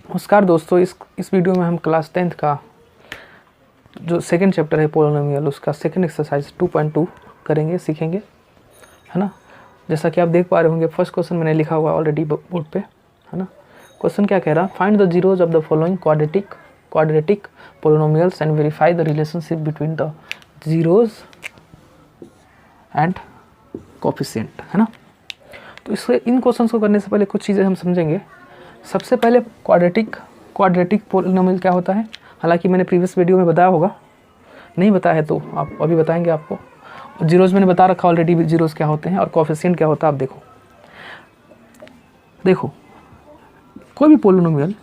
नमस्कार दोस्तों, इस वीडियो में हम क्लास 10th का जो सेकंड चैप्टर है पोलिनोमियल, उसका सेकंड एक्सरसाइज 2.2 करेंगे, सीखेंगे, है ना। जैसा कि आप देख पा रहे होंगे, फर्स्ट क्वेश्चन मैंने लिखा हुआ ऑलरेडी बोर्ड पे, है ना। क्वेश्चन क्या कह रहा है? Find the zeros of the following quadratic polynomials and verify the relationship between the zeros and coefficient, है ना। तो इससे इन क्वेश्चंस को करने से पहले कुछ चीज़ें हम समझेंगे। सबसे पहले क्वाड्रेटिक पोलिनोमियल क्या होता है। हालांकि मैंने प्रीवियस वीडियो में बताया होगा, नहीं बताया है तो आप अभी बताएंगे आपको। जीरोज़ मैंने बता रखा ऑलरेडी, जीरोज़ क्या होते हैं और कोफिशिएंट क्या होता है। आप देखो कोई भी पोलिनोमियल,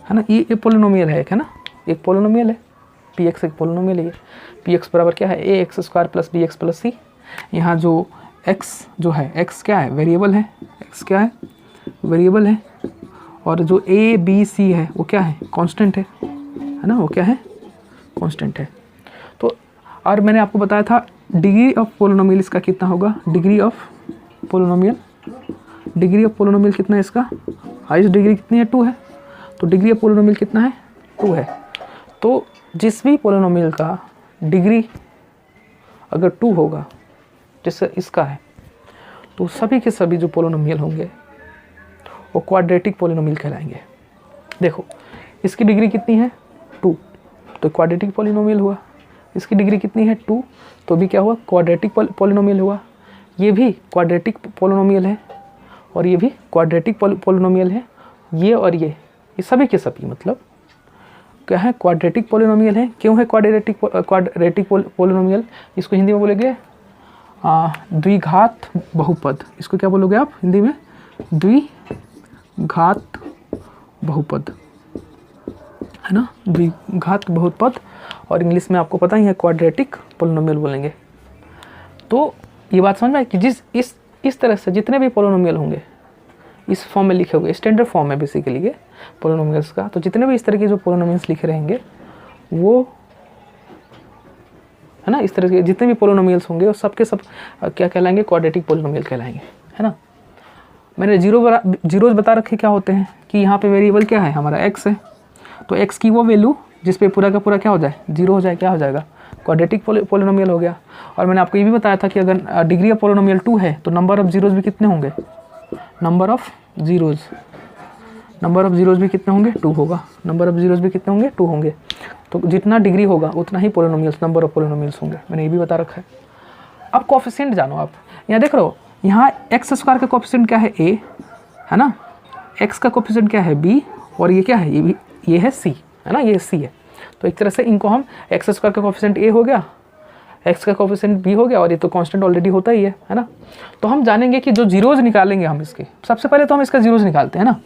है ना, ये पोलिनोमियल है ना, एक पोलिनोमियल है। पी एक्स एक पोलिनोमियल है। पी एक्स बराबर क्या है? A X square plus B X plus C. यहाँ जो x जो है, x क्या है? वेरिएबल है। x क्या है? वेरिएबल है। और जो a b c है वो क्या है? कांस्टेंट है ना, वो क्या है? कांस्टेंट है। तो और मैंने आपको बताया था डिग्री ऑफ पोलिनोमियल इसका कितना होगा? डिग्री ऑफ पोलिनोमियल कितना है इसका? हाईएस्ट डिग्री कितनी है? 2 है। तो डिग्री ऑफ पोलिनोमियल कितना है? 2 है। तो जिस भी पोलिनोमियल का डिग्री अगर 2 होगा, जैसे इसका है, तो सभी के सभी जो पोलिनोमियल होंगे वो क्वाड्रेटिक पोलिनोमियल कहलाएंगे। देखो इसकी डिग्री कितनी है? 2, तो क्वाड्रेटिक पोलिनोमियल हुआ। इसकी डिग्री कितनी है? 2, तो भी क्या हुआ? क्वाड्रेटिक पोलिनोमियल हुआ। ये भी क्वाड्रेटिक पोलिनोमियल है और ये भी क्वाड्रेटिक पोलिनोमियल है। ये और ये सभी के सभी मतलब क्या है? क्वाड्रेटिक पोलिनोमियल है। क्यों है क्वाड्रेटिक पोलिनोमियल? इसको हिंदी में बोलेंगे द्विघात बहुपद। इसको क्या बोलोगे आप हिंदी में? द्विघात बहुपद, है ना, द्विघात बहुपद। और इंग्लिश में आपको पता ही है क्वाड्रेटिक पोलिनोमियल बोलेंगे। तो ये बात समझ में आई कि इस तरह से जितने भी पोलिनोमियल होंगे इस फॉर्म में लिखे हुए, स्टैंडर्ड फॉर्म है बेसिकली ये पोलिनोमियल्स का। तो जितने भी इस तरह के जो पोलिनोमियल्स लिखे रहेंगे वो, है ना, इस तरह के जितने भी पोलिनोमियल्स होंगे वो सब के सब क्या कहलाएंगे? क्वाड्रेटिक पोलिनोमियल कहलाएंगे, है ना। मैंने जीरोज बता रखे क्या होते हैं कि यहाँ पे वेरिएबल क्या है? हमारा x है। तो x की वो वैल्यू जिस पे पूरा का पूरा क्या हो जाए? 0 हो जाए, क्या हो जाएगा? क्वाड्रेटिक पोलिनोमियल हो गया। और मैंने आपको ये भी बताया था कि अगर डिग्री ऑफ पोलिनोमियल 2 है तो नंबर ऑफ जीरोज भी कितने होंगे? नंबर ऑफ जीरोज भी कितने होंगे? 2 होगा। नंबर ऑफ जीरोज भी कितने होंगे? 2 होंगे। तो जितना डिग्री होगा उतना ही पोलिनोमियल्स, नंबर ऑफ पोलिनोमियल्स होंगे। मैंने ये भी बता रखा है। अब कोफिशिएंट जानो आप। यहाँ देख रहे हो, यहाँ एक्स स्क्वायर का कोफिशिएंट क्या है? ए, है ना। एक्स का कोफिशिएंट क्या है? बी। और ये क्या है? ये है सी, है ना, ये सी है। तो एक तरह से इनको हम एक्स स्क्वायर का कोफिशिएंट ए हो गया, एक्स का कोफिशिएंट बी हो गया, और ये तो कांस्टेंट ऑलरेडी होता ही है ना। तो हम जानेंगे कि जो जीरोज निकालेंगे हम इसके, सबसे पहले तो हम इसका जीरोज निकालते हैं ना।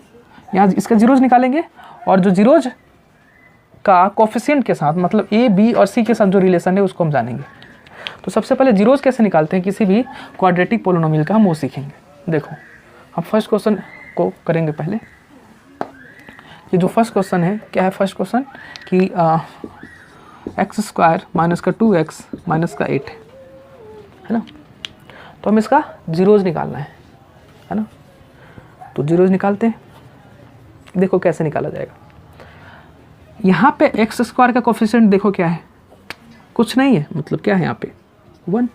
यहाँ इसका जीरोज निकालेंगे और जो जीरोज का कोफिशिएंट के साथ, मतलब ए बी और सी के साथ जो रिलेशन है उसको हम जानेंगे। तो सबसे पहले जीरोज कैसे निकालते हैं किसी भी क्वाड्रेटिक पोलिनोमियल का, हम वो सीखेंगे। देखो हम फर्स्ट क्वेश्चन को करेंगे पहले। ये जो फर्स्ट क्वेश्चन है, क्या है फर्स्ट क्वेश्चन? कि एक्स स्क्वायर माइनस का 2x माइनस का 8 है ना। तो हम इसका जीरोज निकालना है ना। तो जीरोज निकालते हैं। देखो कैसे निकाला जाएगा। यहाँ पे एक्स स्क्वायर का कोफिशिएंट देखो क्या है? कुछ नहीं है, मतलब क्या है यहाँ पे? 1,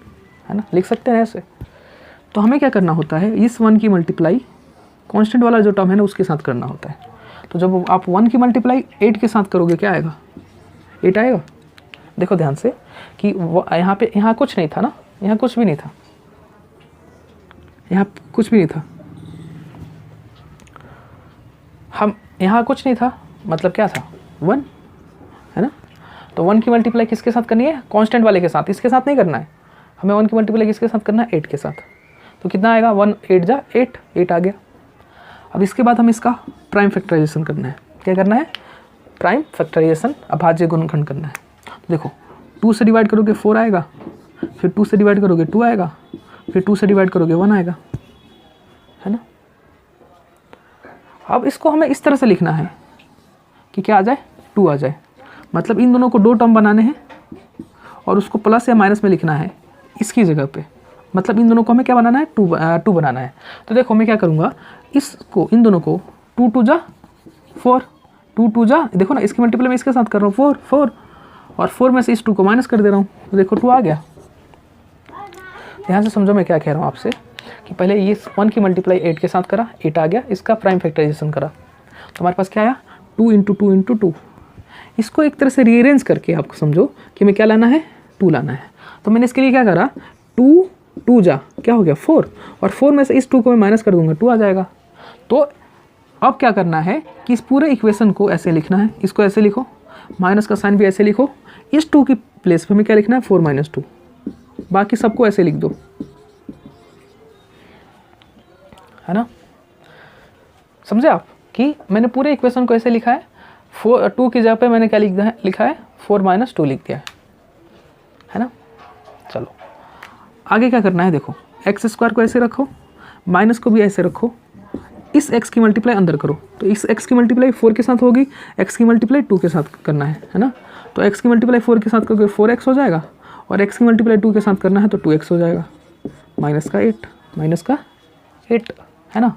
है ना, लिख सकते हैं ऐसे। तो हमें क्या करना होता है? इस 1 की मल्टीप्लाई कांस्टेंट वाला जो टर्म है ना उसके साथ करना होता है। तो जब आप 1 की मल्टीप्लाई 8 के साथ करोगे क्या आएगा? 8 आएगा। देखो ध्यान से कि यहाँ कुछ नहीं था ना, यहाँ कुछ भी नहीं था, यहाँ कुछ भी नहीं था, हम यहाँ कुछ नहीं था, मतलब क्या था? 1, है ना। तो 1 की मल्टीप्लाई किसके साथ करनी है? कांस्टेंट वाले के साथ, इसके साथ नहीं करना है हमें। 1 की मल्टीप्लाई किसके साथ करना है? 8 के साथ। तो कितना आएगा? 1 8 जा 8 आ गया। अब इसके बाद हम इसका प्राइम फैक्टराइजेशन करना है। क्या करना है? प्राइम फैक्टराइजेशन, अभाज्य गुणनखंड करना है। तो देखो 2 से डिवाइड करोगे 4 आएगा, फिर 2 से डिवाइड करोगे 2 आएगा, फिर 2 से डिवाइड करोगे 1 आएगा, है ना। अब इसको हमें इस तरह से लिखना है कि क्या आ जाए? 2 आ जाए। मतलब इन दोनों को 2 टर्म बनाने हैं और उसको प्लस या माइनस में लिखना है इसकी जगह पे, मतलब इन दोनों को हमें क्या बनाना है, टू बनाना है। तो देखो मैं क्या करूँगा, इसको इन दोनों को 2 2 जा 4, 2 2 जा, देखो ना इसकी मल्टीप्लाई मैं इसके साथ कर रहा हूँ 4 और 4 में से इस 2 को माइनस कर दे रहा हूँ, तो देखो 2 आ गया। यहाँ से समझो मैं क्या कह रहा हूँ आपसे कि पहले ये 1 की मल्टीप्लाई 8 के साथ करा, 8 आ गया, इसका प्राइम फैक्टराइजेशन करा तो हमारे पास क्या आया 2 × 2 × 2। इसको एक तरह से रीअरेंज करके आपको समझो कि मैं क्या लाना है, 2 लाना है। तो मैंने इसके लिए क्या करा, 2 2 जा क्या हो गया 4 और 4 में से इस 2 को मैं माइनस कर दूंगा, 2 आ जाएगा। तो अब क्या करना है कि इस पूरे इक्वेशन को ऐसे लिखना है, इसको ऐसे लिखो, माइनस का साइन भी ऐसे लिखो, इस 2 की प्लेस पे हमें क्या लिखना है 4 - 2, बाकी सबको ऐसे लिख दो, है ना। समझे आप कि मैंने पूरे इक्वेशन को ऐसे लिखा है, 2 की जगह पे मैंने क्या लिखा है 4 - 2 लिख दिया है ना। चलो आगे क्या करना है, देखो x² को ऐसे रखो, माइनस को भी ऐसे रखो, इस x की मल्टीप्लाई अंदर करो, तो इस x की मल्टीप्लाई 4 के साथ होगी, x की मल्टीप्लाई 2 के साथ करना है ना। तो x की मल्टीप्लाई 4 के साथ करोगे 4x हो जाएगा और x की मल्टीप्लाई 2 के साथ करना है तो 2x हो जाएगा, -8 है ना।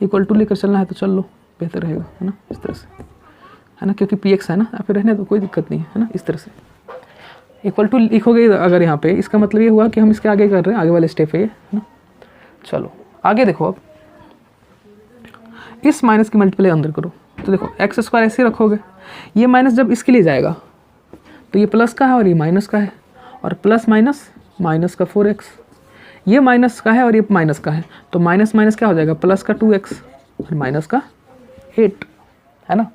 इक्वल टू लेकर चलना है तो चल लो, बेहतर रहेगा है ना, इस तरह से है ना, क्योंकि px है ना, यहाँ पे रहने तो कोई दिक्कत नहीं है ना। इस तरह से इक्वल टू लिखोगे अगर यहाँ पे, इसका मतलब ये हुआ कि हम इसके आगे कर रहे हैं, आगे वाले स्टेप है ये, है ना। चलो आगे देखो, अब इस माइनस की मल्टीप्लाई अंदर करो, तो देखो x² ऐसे रखोगे, ये माइनस जब इसके लिए जाएगा तो ये प्लस का है और ये माइनस का है, और प्लस माइनस का 4x, ये माइनस का है और ये माइनस का है, तो माइनस माइनस क्या हो जाएगा, प्लस का 2x और माइनस का 8 है ना।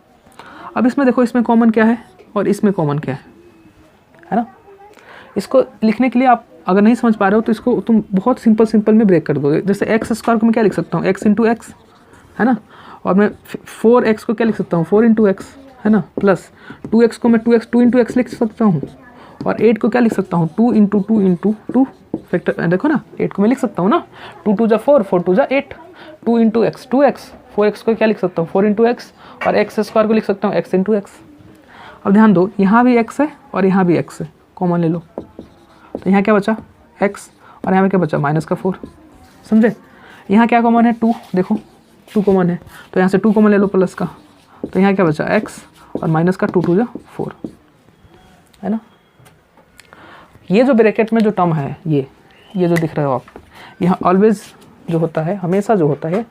अब इसमें देखो, इसमें कॉमन क्या है और इसमें कॉमन क्या है ना। इसको लिखने के लिए आप अगर नहीं समझ पा रहे हो तो इसको तुम बहुत सिंपल में ब्रेक कर दोगे। जैसे x² को मैं क्या लिख सकता हूँ, x × x है ना, और मैं 4x को क्या लिख सकता हूँ 4 × x है ना, प्लस 2x को मैं 2 × x लिख सकता हूँ, और 8 को क्या लिख सकता हूँ 2 × 2 × 2 फैक्टर, देखो ना 8 को मैं लिख सकता हूँ ना, 2 2 जा 4, 4 2 जा 8, 2 × x 2x, 4x को क्या लिख सकता हूँ 4 × x, और x² को लिख सकता हूँ x × x। अब ध्यान दो, यहाँ भी x है और यहाँ भी x है, कॉमन ले लो, तो यहाँ क्या बचा x और यहाँ पे क्या बचा -4, समझे। यहाँ क्या कॉमन है 2, देखो 2 कॉमन है, तो यहाँ से 2 कॉमन ले लो प्लस का, तो यहाँ क्या बचा x और माइनस का 2 2 जा 4 है ना। ये जो ब्रैकेट में जो टर्म है, ये जो दिख रहे हो आप, यहाँ ऑलवेज जो होता है, हमेशा जो होता है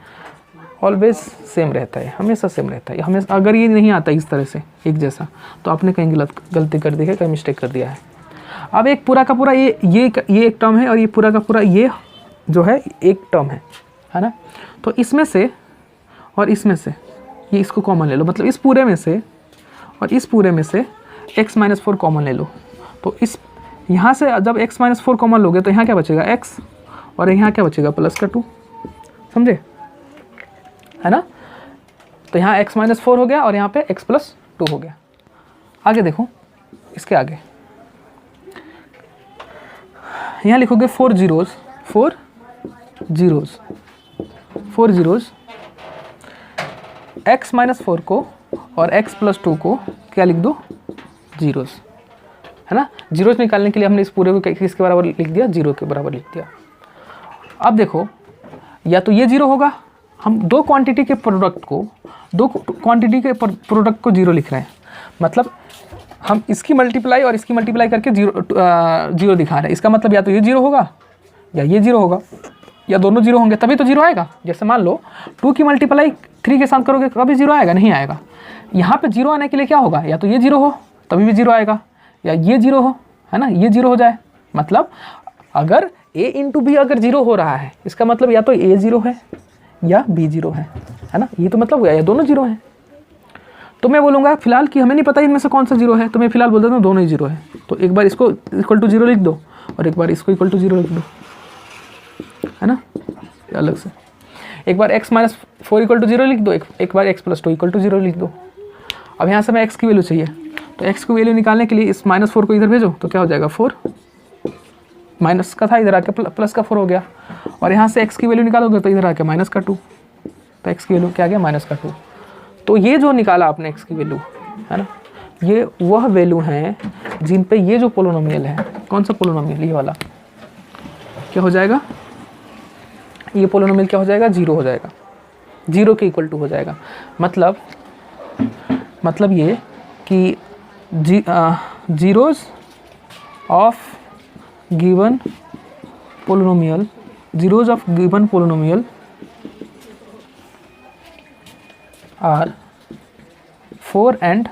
ऑलवेज सेम रहता है, हमेशा सेम रहता है हमेशा। अगर ये नहीं आता इस तरह से एक जैसा, तो आपने कहीं गलती कर दी है, कहीं मिस्टेक कर दिया है। अब एक पूरा का पूरा ये एक टर्म है और ये पूरा का पूरा ये जो है एक टर्म है ना। तो इसमें से और इसमें से ये इसको कॉमन ले लो, मतलब इस पूरे में से और इस पूरे में से x - 4 कॉमन ले लो, तो इस यहाँ से जब x - 4 कॉमन लोगे तो यहाँ क्या बचेगा x और यहाँ क्या बचेगा प्लस का 2, समझे है ना। तो यहाँ x - 4 हो गया और यहाँ पे x + 2 हो गया। आगे देखो, इसके आगे यहाँ लिखोगे 4 zeros, 4 zeros, x - 4 को और x + 2 को क्या लिख दो जीरोस, है ना। जीरोस निकालने के लिए हमने इस पूरे को किसके बराबर लिख दिया, 0 के बराबर लिख दिया। अब देखो, या तो ये 0 होगा, हम दो क्वांटिटी के प्रोडक्ट को 0 लिख रहे हैं, मतलब हम इसकी मल्टीप्लाई और इसकी मल्टीप्लाई करके 0 दिखा रहे हैं। इसका मतलब या तो ये 0 होगा या ये 0 होगा, या दोनों 0 होंगे तभी तो 0 आएगा। जैसे मान लो 2 की मल्टीप्लाई 3 के साथ करोगे कभी 0 आएगा, नहीं आएगा। यहाँ पे 0 आने के लिए क्या होगा, या तो ये 0 हो तभी भी 0 आएगा, या ये 0 हो, है ना, ये 0 हो जाए। मतलब अगर a × b अगर 0 हो रहा है, इसका मतलब या तो a 0 है या b 0 है ना। ये तो मतलब हुआ या दोनों 0 हैं। तो मैं बोलूँगा फिलहाल कि हमें नहीं पता इनमें से कौन सा 0 है, तो मैं फिलहाल बोल देता हूँ दोनों ही 0 है। तो एक बार इसको = 0 लिख दो और एक बार इसको = 0 लिख दो, है ना, अलग से। एक बार x - 4 = 0 लिख दो, एक बार x + 2 = 0 लिख दो। अब यहाँ से मैं x की वैल्यू चाहिए, तो x की वैल्यू निकालने के लिए इस -4 को इधर भेजो, तो क्या हो जाएगा 4, माइनस का था इधर आके प्लस का 4 हो गया। और यहाँ से x की वैल्यू निकालोगे तो इधर आके -2, तो x की वैल्यू क्या आ गया -2। तो ये जो निकाला आपने x की वैल्यू, है ना, ये वह वैल्यू हैं जिन पे ये जो पोलिनोमियल है, कौन सा पोलिनोमियल, ये वाला, क्या हो जाएगा, ये पोलिनोमियल क्या हो जाएगा, 0 हो जाएगा, 0 के इक्वल टू हो जाएगा। मतलब ये कि zeros of given polynomial, zeros of given polynomial are 4 and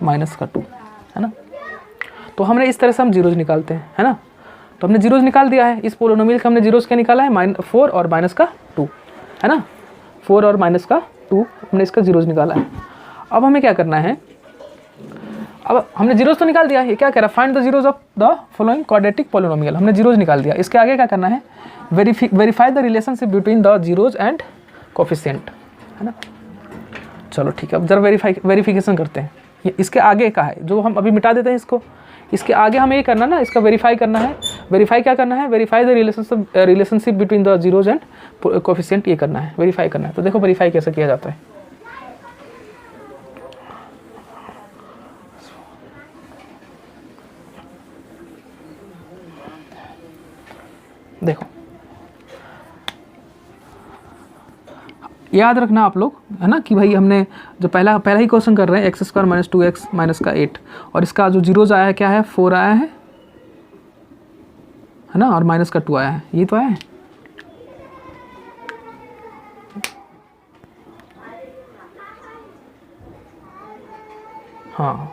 minus का 2, है ना। तो हमने इस तरह से हम जीरोज निकालते हैं, है ना। तो हमने जीरोज निकाल दिया है, इस पोलिनोमियल का हमने जीरोज क्या निकाला है, 4 और माइनस का 2, है ना। 4 और माइनस का 2 हमने इसका जीरोज निकाला है। अब हमें क्या करना है, अब हमने जीरोज तो निकाल दिया है, ये क्या कह रहा है, find the zeros of the following quadratic polynomial. हमने जीरोज निकाल दिया, इसके आगे क्या करना है, verify the relationship between the zeros and coefficient, है ना। चलो ठीक है, अब जरा वेरिफिकेशन करते हैं। ये इसके आगे का है जो हम अभी मिटा देते हैं इसको, इसके आगे हमें ये करना ना, इसका वेरीफाई करना है। वेरीफाई क्या करना है, verify the relationship between the zeros and coefficient, ये करना है, वेरीफाई करना है। तो देखो वेरीफाई कैसे किया जाता है। देखो याद रखना आप लोग, है ना, कि भाई हमने जो पहला ही क्वेश्चन कर रहे हैं, x² - 2x माइनस का 8, और इसका जो जीरोज आया है क्या है, 4 आया है ना, और माइनस का 2 आया है, ये तो आया है। हाँ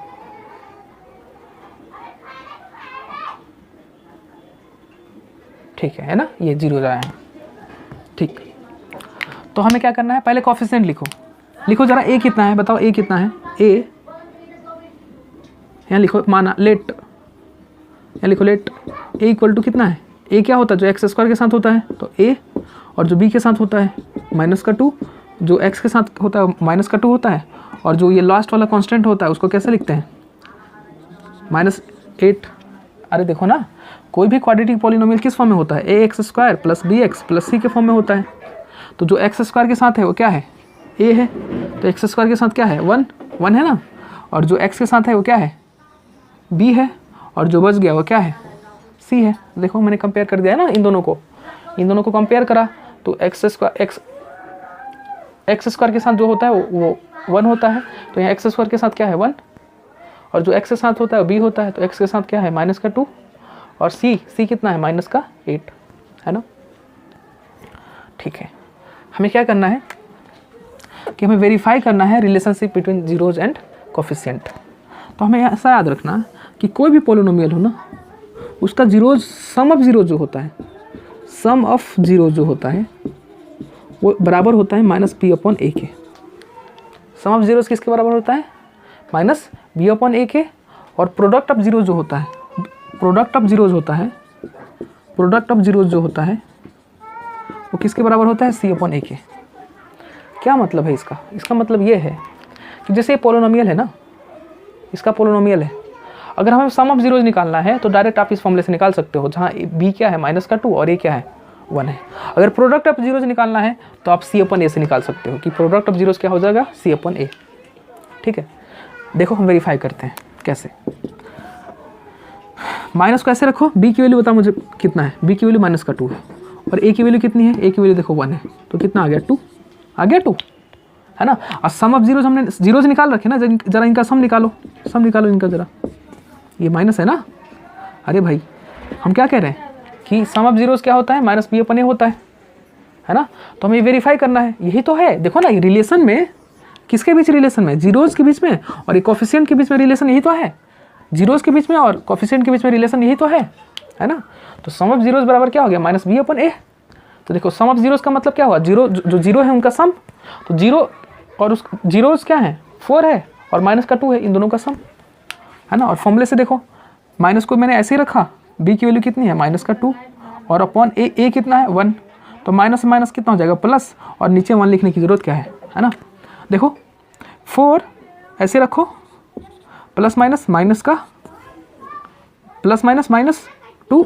ठीक है ना, ये जीरोज आया है, ठीक। तो हमें क्या करना है, पहले कोफिशिएंट लिखो जरा, a कितना है बताओ, a कितना है, a यहाँ लिखो, माना लेट, यहाँ लिखो लेट a इक्वल टू कितना है, a क्या होता है, जो x² के साथ होता है तो a, और जो b के साथ होता है माइनस का 2, जो x के साथ होता है माइनस का 2 होता है, और जो ये लास्ट वाला कांस्टेंट होता है उसको कैसे लिखते हैं, -8। अरे देखो ना, कोई भी क्वाड्रेटिक पॉलिनोमियल किस फॉर्म में होता है, ax² + bx + c के फॉर्म में होता है। तो जो x² के साथ है वो क्या है, a है, तो x² के साथ क्या है, 1 है ना, और जो x के साथ है वो क्या है, b है, और जो बच गया वो क्या है, c है। देखो मैंने कंपेयर कर दिया है ना, इन दोनों को कंपेयर करा, तो x² के साथ जो होता है वो 1 होता है, तो यहाँ x² के साथ क्या है 1, और जो x के साथ होता है वो b होता है, तो x के साथ क्या है माइनस का 2, और c कितना है माइनस का 8, है ना। ठीक है, हमें क्या करना है कि हमें वेरीफाई करना है relationship between zeros and coefficient. तो हमें ऐसा याद रखना कि कोई भी पोलिनोमियल हो ना, उसका जीरोज, सम ऑफ जीरो जो होता है, सम ऑफ जीरो जो होता है वो बराबर होता है -b/a के। सम ऑफ जीरोज किसके बराबर होता है, -b/a के। और प्रोडक्ट ऑफ जीरो जो होता है, प्रोडक्ट ऑफ जीरोज जो होता है वो किसके बराबर होता है, c/a के। क्या मतलब है इसका, इसका मतलब ये है कि जैसे ये पोलिनोमियल है ना, इसका पोलिनोमियल है, अगर हमें सम ऑफ जीरोज निकालना है तो डायरेक्ट आप इस फॉर्मूले से निकाल सकते हो, जहाँ b क्या है माइनस का 2 और a क्या है 1 है। अगर प्रोडक्ट ऑफ जीरोज निकालना है तो आप c/a से निकाल सकते हो कि प्रोडक्ट ऑफ जीरोज क्या हो जाएगा, c/a। ठीक है, देखो हम वेरीफाई करते हैं कैसे। माइनस को ऐसे रखो, b की वैल्यू बता मुझे कितना है, b की वैल्यू माइनस का 2 है, और a की वैल्यू कितनी है, a की वैल्यू देखो 1 है, तो कितना आ गया 2, आ गया 2, है ना। और सम ऑफ जीरोज हमने जीरोज निकाल रखे ना, जरा इनका सम निकालो इनका जरा, ये माइनस है ना। अरे भाई हम क्या कह रहे हैं कि सम ऑफ जीरोज क्या होता है, -b/a होता है ना। तो हमें वेरीफाई करना है, यही तो है। देखो ना, ये रिलेशन में किसके बीच रिलेशन में, जीरोज के बीच में और ये कोफिशिएंट के बीच में रिलेशन यही तो है, जीरोज के बीच में और कोफिशिएंट के बीच में रिलेशन यही तो है ना। तो सम ऑफ जीरोज बराबर क्या हो गया, -b/a। तो देखो सम ऑफ जीरोज का मतलब क्या हुआ, जीरो जो जीरो है उनका सम, तो जीरो और उस जीरोज क्या है 4 है और माइनस का 2 है, इन दोनों का सम, है ना। और फॉर्मूले से देखो, माइनस को मैंने ऐसे ही रखा, b की वैल्यू कितनी है माइनस का 2, और अपॉन a कितना है 1, तो माइनस माइनस कितना हो जाएगा प्लस, और नीचे 1 लिखने की जरूरत क्या है ना। देखो 4 ऐसे रखो, प्लस माइनस माइनस का प्लस माइनस 2,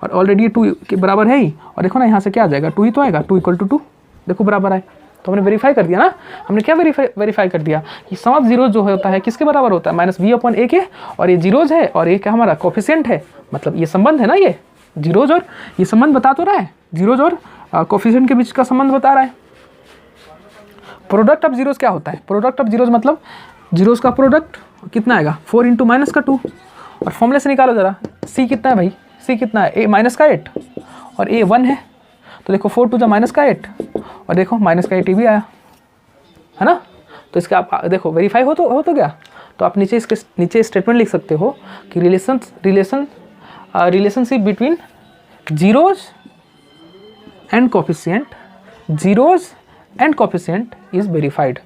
और ऑलरेडी 2 के बराबर है ही, और देखो ना यहाँ से क्या आ जाएगा 2 ही तो आएगा, 2 = 2, देखो बराबर आए। तो हमने वेरीफाई कर दिया ना, हमने क्या वेरीफाई कर दिया कि सम ऑफ जीरोज जो होता है किसके बराबर होता है, -b/a के, और ये जीरोज है और ये क्या हमारा कोफिशिएंट है, मतलब ये संबंध है ना, ये जीरोज और ये संबंध बता तो रहा है, जीरोज और कोफिशिएंट के बीच का संबंध बता रहा है। प्रोडक्ट ऑफ जीरोज क्या होता है? प्रोडक्ट ऑफ जीरोज मतलब जीरोज का प्रोडक्ट कितना आएगा 4 इंटू माइनस का 2। और फॉर्मूले से निकालो जरा, सी कितना है भाई, सी कितना है, ए माइनस का 8 और ए 1 है, तो देखो 4 टू द माइनस का 8 और देखो माइनस का 8 भी आया है ना। तो इसका आप देखो वेरीफाई हो तो गया। तो आप नीचे इसके नीचे स्टेटमेंट लिख सकते हो कि relationship between zeros and coefficient, zeros and coefficient is verified.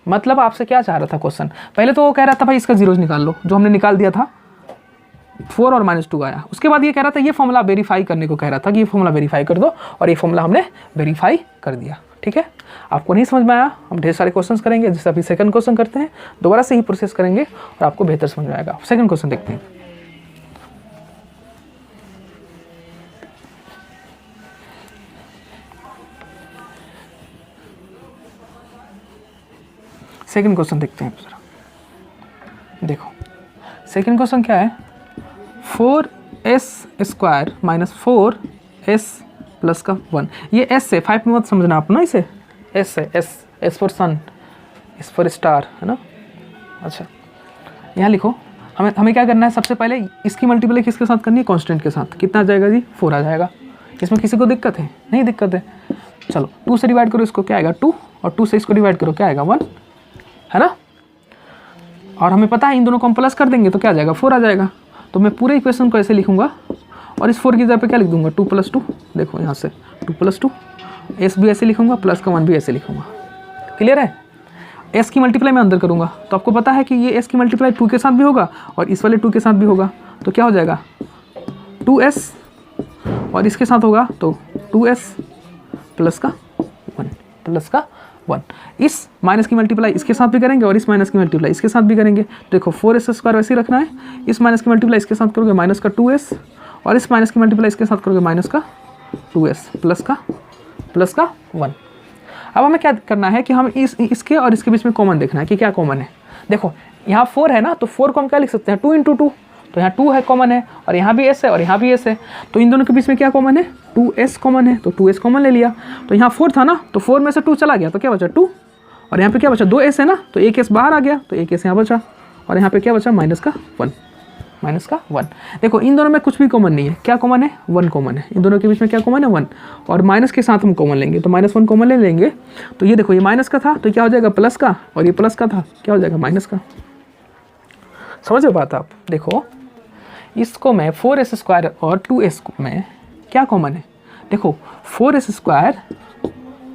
मतलब आपसे क्या चाह रहा था क्वेश्चन, पहले तो वो कह रहा था भाई इसका जीरोज निकाल लो, जो हमने निकाल दिया था 4 और -2 आया। उसके बाद ये कह रहा था ये फॉर्मूला वेरीफाई करने को कह रहा था कि ये फॉर्मूला वेरीफाई कर दो, और ये फॉर्मूला हमने वेरीफाई कर दिया। ठीक है, आपको नहीं समझ में आया, हम ढेर सारे क्वेश्चंस करेंगे, जैसे अभी सेकंड क्वेश्चन करते हैं, दोबारा से ही प्रोसेस करेंगे और आपको बेहतर समझ में आएगा। सेकंड क्वेश्चन देखते हैं। सेकंड क्वेश्चन देखते हैं जरा, देखो सेकंड क्वेश्चन क्या है, 4s² माइनस 4s प्लस का 1। ये s से 5 में मत समझना आप ना, इसे s है, s for sun, s for star, है ना। अच्छा यहाँ लिखो, हमें क्या करना है, सबसे पहले इसकी मल्टीप्लाई किसके साथ करनी है, कांस्टेंट के साथ। कितना आ जाएगा जी, 4 आ जाएगा। इसमें किसी को दिक्कत है? नहीं दिक्कत है। चलो 2 से डिवाइड करो इसको, क्या आएगा 2, और 2 से इसको डिवाइड करो, क्या आएगा 1, है ना। और हमें पता है इन दोनों को हम प्लस कर देंगे तो क्या आ जाएगा 4 आ जाएगा। तो मैं पूरे इक्वेशन को ऐसे लिखूंगा और इस 4 की जगह पे क्या लिख दूंगा 2 + 2। देखो यहाँ से 2 + 2, s भी ऐसे लिखूंगा, प्लस का 1 भी ऐसे लिखूंगा। क्लियर है। s की मल्टीप्लाई मैं अंदर करूंगा, तो आपको पता है कि ये s की मल्टीप्लाई 2 के साथ भी होगा और इस वाले 2 के साथ भी होगा, तो क्या हो जाएगा 2s, और इसके साथ होगा तो 2s प्लस का 1। इस माइनस की मल्टीप्लाई इसके साथ भी करेंगे और इस माइनस की मल्टीप्लाई इसके साथ भी करेंगे। देखो 4s² वैसे ही रखना है, इस माइनस की मल्टीप्लाई इसके साथ करोगे माइनस का 2s, और इस माइनस की मल्टीप्लाई इसके साथ करोगे माइनस का 2s प्लस का 1। अब हमें क्या करना है कि हम इसके और इसके बीच में कॉमन देखना है कि क्या कॉमन है। देखो यहाँ 4 है ना, तो 4 को हम क्या लिख सकते हैं 2 × 2, तो यहाँ 2 है कॉमन है, और यहाँ भी s है और यहाँ भी s है, तो इन दोनों के बीच में क्या कॉमन है 2s कॉमन है, तो 2s कॉमन ले लिया। तो यहाँ 4 था ना, तो 4 में से 2 चला गया तो क्या बचा 2, और यहाँ पे क्या बचा 2s है ना, तो एक s बाहर आ गया तो एक s यहाँ बचा, और यहाँ पे क्या बचा माइनस का 1। देखो इन दोनों में कुछ भी कॉमन नहीं है, क्या कॉमन है 1 कॉमन है, इन दोनों के बीच में क्या कॉमन है 1, और माइनस के साथ हम कॉमन लेंगे तो -1 कॉमन ले लेंगे। तो ये देखो ये माइनस का था तो क्या हो जाएगा प्लस का, और ये प्लस का था क्या हो जाएगा माइनस का। समझ रहे बात आप। देखो इसको मैं 4s² और 2s में क्या कॉमन है, देखो 4s²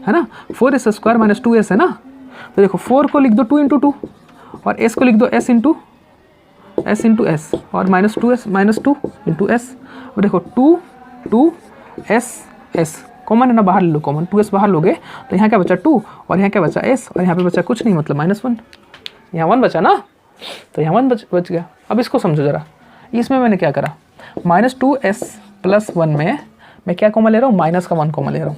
है ना, 4s² माइनस 2s है ना, तो देखो 4 को लिख दो 2 × 2 और s को लिख दो s × s और -2s -2 × s। और देखो 2s कॉमन है ना, बाहर ले लो कॉमन, 2s बाहर लोगे तो यहाँ क्या बचा 2 और यहाँ क्या बचा s, और यहाँ पे बचा कुछ नहीं मतलब -1, यहाँ 1 बचा ना, तो यहाँ 1 बच गया। अब इसको समझो ज़रा, इसमें मैंने क्या करा -2s प्लस 1 में मैं क्या कॉमन ले रहा हूँ माइनस का 1 कॉमन ले रहा हूँ।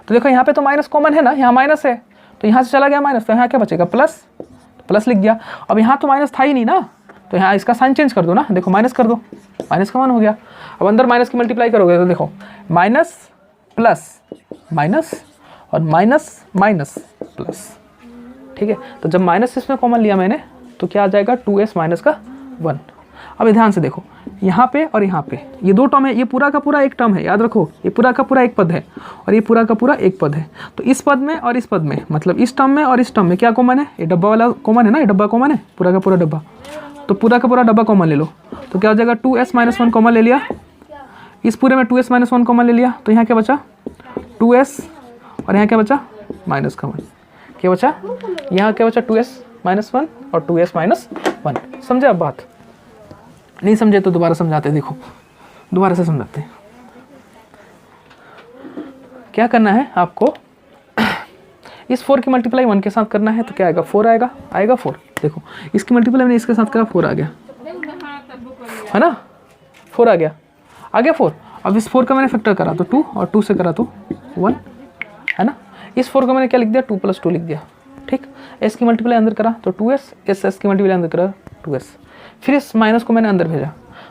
तो देखो यहाँ पे तो माइनस कॉमन है ना, यहाँ माइनस है तो यहाँ से चला गया माइनस, तो यहाँ क्या बचेगा प्लस लिख दिया। अब यहाँ तो माइनस था ही नहीं ना, तो यहाँ इसका साइन चेंज कर दो ना, देखो माइनस कर दो, माइनस का 1 हो गया। अब अंदर माइनस की मल्टीप्लाई करोगे तो देखो माइनस प्लस माइनस और माइनस प्लस, ठीक है। तो जब माइनस इसमें कॉमन लिया मैंने तो क्या आ जाएगा 2s माइनस का 1। अब ध्यान से देखो यहाँ पे और यहाँ पे ये 2 टर्म है, ये पूरा का पूरा एक टर्म है, याद रखो ये पूरा का पूरा एक पद है और ये पूरा का पूरा एक पद है। तो इस पद में और इस पद में मतलब इस टर्म में और इस टर्म में क्या कॉमन है, ये डब्बा वाला कॉमन है ना, ये डब्बा कॉमन है, पूरा का पूरा डब्बा, तो पूरा का पूरा डब्बा कॉमन ले लो तो क्या हो जाएगा 2s माइनस 1 कॉमन ले लिया, इस पूरे में 2s माइनस 1 कॉमन ले लिया, तो यहाँ क्या बचा 2s और यहाँ क्या बचा माइनस का 1, क्या बचा यहाँ क्या बचा 2s माइनस 1 और 2s माइनस 1। समझे अब बात, नहीं समझे तो दोबारा समझाते हैं। देखो दोबारा से समझाते हैं। क्या करना है आपको, इस 4 की मल्टीप्लाई 1 के साथ करना है तो क्या आएगा 4 आएगा 4। देखो इसकी मल्टीप्लाई मैंने इसके साथ करा 4 आ गया है ना, 4 आ गया 4। अब इस 4 का मैंने फैक्टर करा तो 2 और 2 से करा तो 1 है ना। इस 4 का मैंने क्या लिख दिया 2 + 2 लिख दिया, ठीक। s की मल्टीप्लाई अंदर करा तो 2s, s की मल्टीप्लाई अंदर करा 2s, फिर इस माइनस को मैंने अंदर भेजा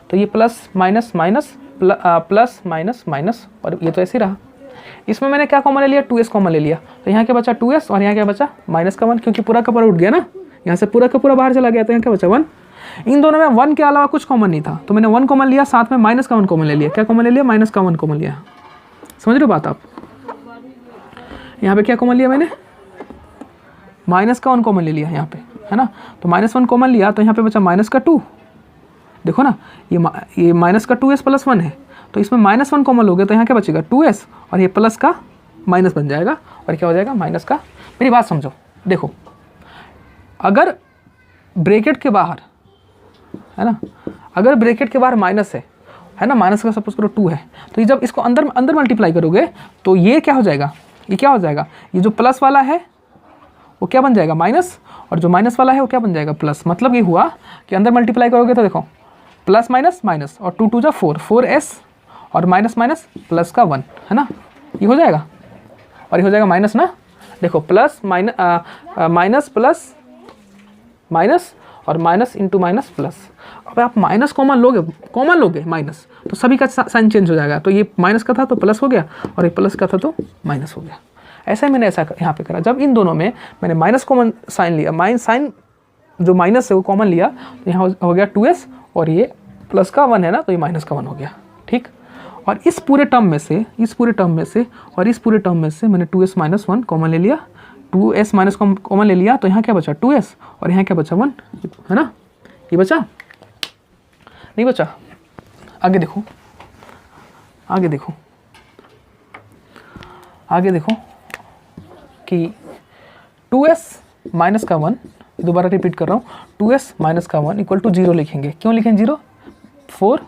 तो ये plus minus minus plus minus minus, और ये तो ऐसे ही रहा। इसमें मैंने क्या कॉमन ले लिया, 2s कॉमन ले लिया, तो यहाँ क्या बचा 2s और यहाँ क्या बचा माइनस का 1, क्योंकि पूरा का पूरा उठ गया ना, यहाँ से पूरा का पूरा बाहर चला गया, तो यहाँ क्या बचा 1। इन दोनों में 1 के अलावा कुछ कॉमन नहीं था, तो मैंने 1 कॉमन लिया, साथ में माइनस का 1 कॉमन ले लिया। क्या कॉमन ले लिया, माइनस का 1 कॉमन लिया। समझ रहे हो बात आप? यहाँ पे क्या कॉमन लिया मैंने, माइनस का 1 कॉमन ले लिया यहाँ पे, है ना। तो -1 कॉमन लिया, तो यहाँ पे बचा माइनस का 2। देखो ना, ये माइनस का 2s प्लस 1 है, तो इसमें -1 कॉमन हो गया, तो यहाँ क्या बचेगा 2s, और ये प्लस का माइनस बन जाएगा, और क्या हो जाएगा माइनस का। मेरी बात समझो, देखो अगर ब्रैकेट के बाहर, है ना, अगर ब्रैकेट के बाहर माइनस है ना, माइनस का सपोज करो 2 है, तो ये जब इसको अंदर मल्टीप्लाई करोगे तो ये क्या हो जाएगा, ये क्या हो जाएगा, ये जो प्लस वाला है वो क्या बन जाएगा माइनस, और जो माइनस वाला है वो क्या बन जाएगा प्लस। मतलब ये हुआ कि अंदर मल्टीप्लाई करोगे तो देखो प्लस माइनस माइनस, और 2 2 जा 4, 4s और माइनस माइनस प्लस का 1, है ना, ये हो जाएगा, और ये हो जाएगा माइनस ना। देखो प्लस माइनस प्लस माइनस और माइनस इंटू माइनस प्लस। अब आप माइनस कॉमन लोगे माइनस, तो सभी का साइन चेंज हो जाएगा, तो ये माइनस का था तो प्लस हो गया, और ये प्लस का था तो माइनस हो गया। ऐसा ही मैंने यहाँ पे करा, जब इन दोनों में मैंने माइनस कॉमन साइन लिया, साइन जो माइनस है वो कॉमन लिया, तो यहाँ हो गया 2s, और ये प्लस का 1 है ना, तो ये माइनस का 1 हो गया, ठीक। और इस पूरे टर्म में से और इस पूरे टर्म में से मैंने 2s माइनस 1 कॉमन ले लिया, 2s माइनस कॉमन ले लिया, तो यहाँ क्या बचा 2s, और यहाँ क्या बचा 1, है ना। ये बचा नहीं बचा? आगे देखो, आगे देखो कि 2s माइनस का 1, दोबारा रिपीट कर रहा हूँ, 2s माइनस का 1 इक्वल टू 0 लिखेंगे। क्यों लिखेंगे 0? 4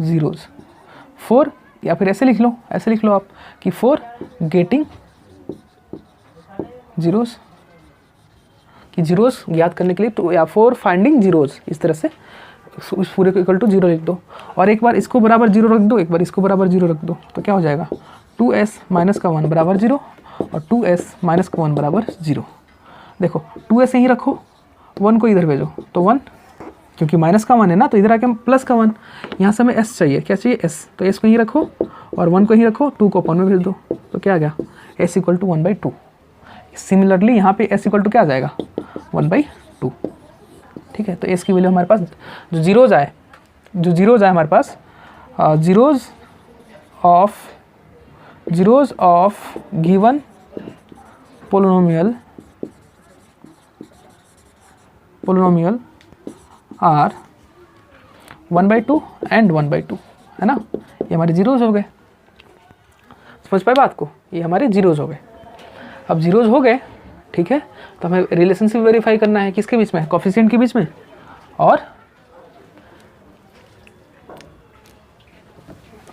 zeros, 4, या फिर ऐसे लिख लो आप कि 4 गेटिंग जीरोस, कि जीरोस याद करने के लिए, तो या 4 फाइंडिंग जीरोस, इस तरह से उस पूरे को इक्वल टू 0 लिख दो, और एक बार इसको बराबर 0 रख दो, एक बार इसको बराबर 0 रख दो, तो क्या हो जाएगा 2s माइनस का 1 बराबर 0 और 2s माइनस का 1 बराबर 0। देखो 2s यहीं रखो, 1 को इधर भेजो, तो 1, क्योंकि माइनस का 1 है ना, तो इधर आके प्लस का 1, यहाँ से हमें s चाहिए, क्या चाहिए s, तो s को यहीं रखो और 1 को यहीं रखो, 2 को अपन में भेज दो, तो क्या आ गया s इक्वल टू 1/2। सिमिलरली यहाँ पे s इक्वल टू क्या आ जाएगा 1/2, ठीक है। तो s की वैल्यू हमारे पास जो जीरोज आए हमारे पास, zeros of given polynomial are 1/2 and 1/2, है ना। ये हमारे जीरोज हो गए, समझ पाए बात को, ये हमारे जीरोज हो गए। अब जीरोज हो गए, ठीक है, तो हमें रिलेशनशिप वेरीफाई करना है, किसके बीच में, कोफिशिएंट के बीच में और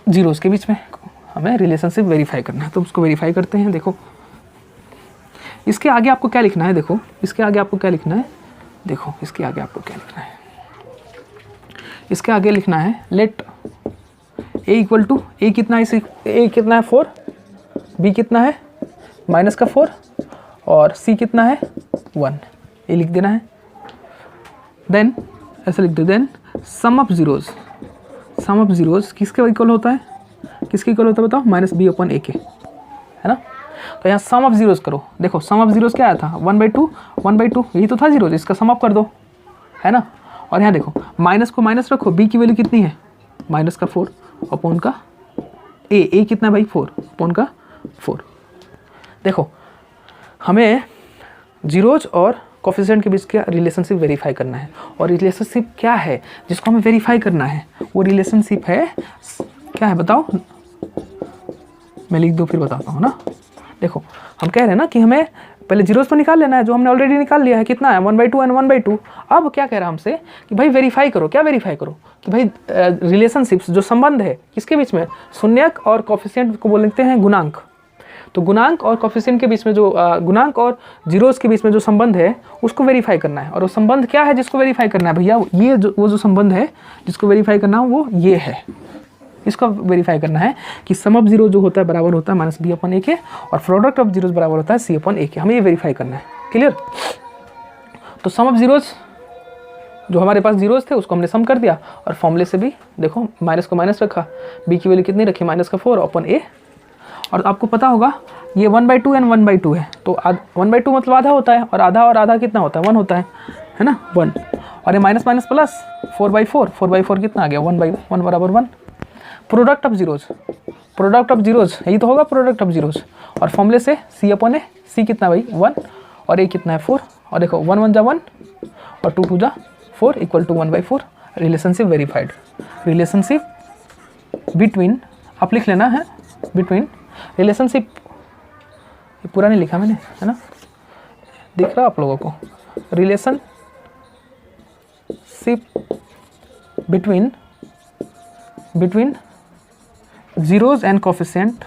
जीरोज के बीच में हमें रिलेशनशिप वेरीफाई करना है। तो उसको वेरीफाई करते हैं। देखो इसके आगे आपको क्या लिखना है, देखो इसके आगे आपको क्या लिखना है, देखो इसके आगे आपको क्या लिखना है, इसके आगे लिखना है let a equal to, a कितना है, a कितना है 4, b कितना है माइनस का 4 और c कितना है 1, ये लिख देना है। देन ऐसे लिख दो, देन सम ऑफ जीरोज किसके इक्वल होता है, किसके इक्वल होता है बताओ, -b/a के, है ना। तो यहाँ सम ऑफ जीरोज करो, देखो सम ऑफ जीरोज क्या आया था 1/2, यही तो था जीरोज, इसका सम ऑफ कर दो, है ना। और यहाँ देखो माइनस को माइनस रखो, b की वैल्यू कितनी है माइनस का 4 अपॉन का a कितना है भाई 4 अपॉन का 4। देखो हमें जीरोज और कोफिशिएंट के बीच का रिलेशनशिप वेरीफाई करना है, और रिलेशनशिप क्या है जिसको हमें वेरीफाई करना है, वो रिलेशनशिप है क्या है बताओ, मैं लिख दूँ फिर बताता हूँ ना। देखो हम कह रहे हैं ना कि हमें पहले जीरोज पर निकाल लेना है, जो हमने ऑलरेडी निकाल लिया है, कितना है 1/2 एंड 1/2। अब क्या कह रहा है हमसे कि भाई वेरीफाई करो, क्या वेरीफाई करो कि भाई रिलेशनशिप्स जो संबंध है किसके बीच में, शून्यक और कोफिशिएंट को बोलते हैं गुणांक। तो गुणांक और कोफिशिएंट के बीच में जो गुणांक और जीरोज के बीच में जो संबंध है उसको वेरीफाई करना है। और वो संबंध क्या है जिसको वेरीफाई करना है भैया, ये वो जो संबंध है जिसको वेरीफाई करना है वो ये है, इसको वेरीफाई करना है कि सम ऑफ जीरो जो होता है बराबर होता है -b/a के, और प्रोडक्ट ऑफ जीरोज बराबर होता है c/a के। हमें ये वेरीफाई करना है, क्लियर। तो सम ऑफ जीरोज जो हमारे पास जीरोस थे उसको हमने सम कर दिया, और फॉर्मूले से भी देखो माइनस को माइनस रखा, b की वैल्यू कितनी रखी, -4 अपॉन a। और आपको पता होगा ये 1/2 एंड 1/2 है, तो 1/2 मतलब आधा होता है, और आधा कितना होता है, 1 होता है ना, 1। और ये माइनस माइनस प्लस 4/4, 4/4 कितना आ गया, 1/1 बराबर 1। प्रोडक्ट ऑफ जीरोज यही तो होगा प्रोडक्ट ऑफ जीरोज। और फॉर्मूले से c अपॉन ए, c कितना भाई 1 और a कितना है 4, और देखो 1 1 जा 1 और 2 2 जा 4 equal to 1/4। Relationship verified. Relationship between, आप लिख लेना है, बिटवीन रिलेशनशिप, ये पूरा नहीं लिखा मैंने, है ना, दिख रहा आप लोगों को, relationship between zeros and coefficient